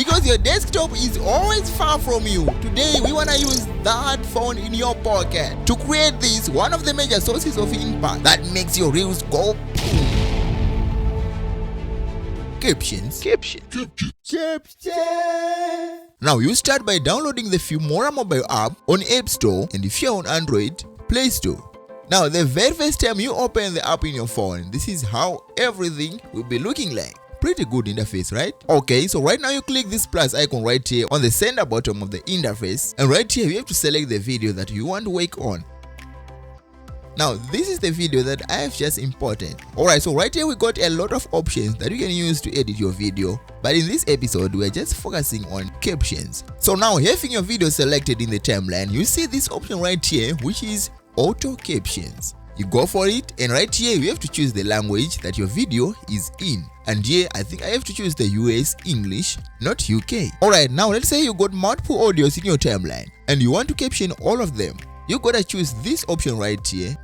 because your desktop is always far from you. Today we want to use that phone in your pocket to create this, one of the major sources of impact that makes your reels go boom. Captions. Now you start by downloading the Filmora Mobile app on App Store, and if you're on Android, Play Store. Now the very first time you open the app in your phone, this is how everything will be looking like. Pretty good interface, right? Okay, so right now you click this plus icon right here on the center bottom of the interface, and right here you have to select the video that you want to work on. Now this is the video that I have just imported. Alright, so right here we got a lot of options that you can use to edit your video, but in this episode we're just focusing on captions. So now having your video selected in the timeline, you see this option right here, which is auto captions. You go for it, and right here you have to choose the language that your video is in, and here I think I have to choose the US English, not UK. Alright, now let's say you got multiple audios in your timeline and you want to caption all of them. You gotta choose this option right here.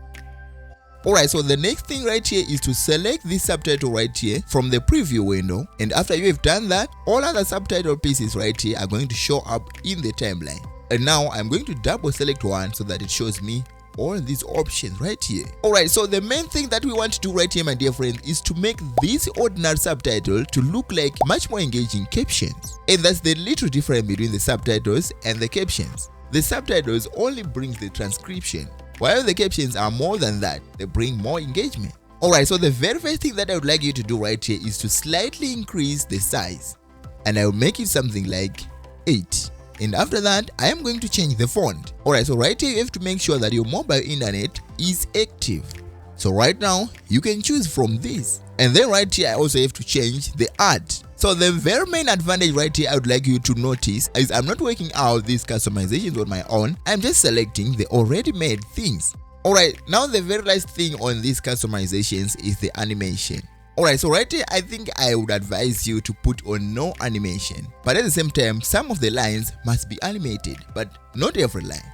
Alright, so the next thing right here is to select this subtitle right here from the preview window, and after you have done that, all other subtitle pieces right here are going to show up in the timeline. And now I'm going to double select one so that it shows me all these options right here. Alright, so the main thing that we want to do right here, my dear friend, is to make this ordinary subtitle to look like much more engaging captions. And that's the little difference between the subtitles and the captions. The subtitles only brings the transcription, while the captions are more than that. They bring more engagement. Alright, so the very first thing that I would like you to do right here is to slightly increase the size, and I will make it something like 8. And after that, I am going to change the font. Alright, so right here you have to make sure that your mobile internet is active. So right now, you can choose from this. And then right here, I also have to change the art. So the very main advantage right here I would like you to notice is I'm not working out these customizations on my own. I'm just selecting the already made things. Alright, now the very last thing on these customizations is the animation. Alright, so right here I think I would advise you to put on no animation, but at the same time some of the lines must be animated, but not every line.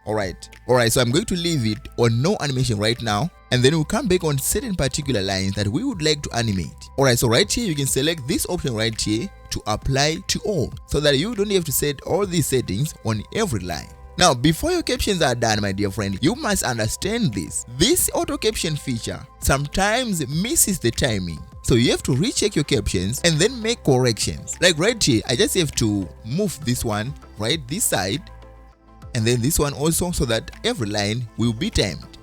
Alright, so I'm going to leave it on no animation right now, and then we'll come back on certain particular lines that we would like to animate. Alright, so right here you can select this option right here to apply to all, so that you don't have to set all these settings on every line. Now, before your captions are done, my dear friend, you must understand this. This auto caption feature sometimes misses the timing. So you have to recheck your captions and then make corrections. Like right here, I just have to move this one right this side, and then this one also, so that every line will be timed.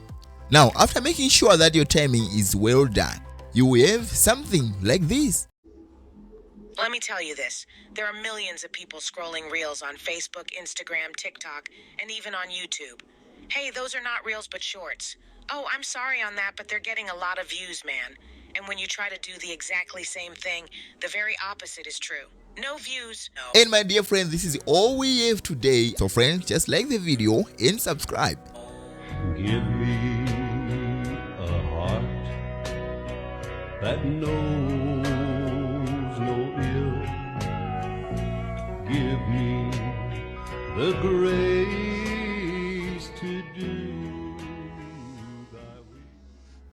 Now, after making sure that your timing is well done, you will have something like this. Let me tell you this, there are millions of people scrolling reels on Facebook, Instagram, TikTok, and even on YouTube. Hey, those are not reels but shorts. Oh, I'm sorry on that, but they're getting a lot of views, man. And when you try to do the exactly same thing, the very opposite is true. No views, no. And my dear friend, this is all we have today. So friends, just like the video and subscribe. Give me a heart that knows no ill. Give me the grace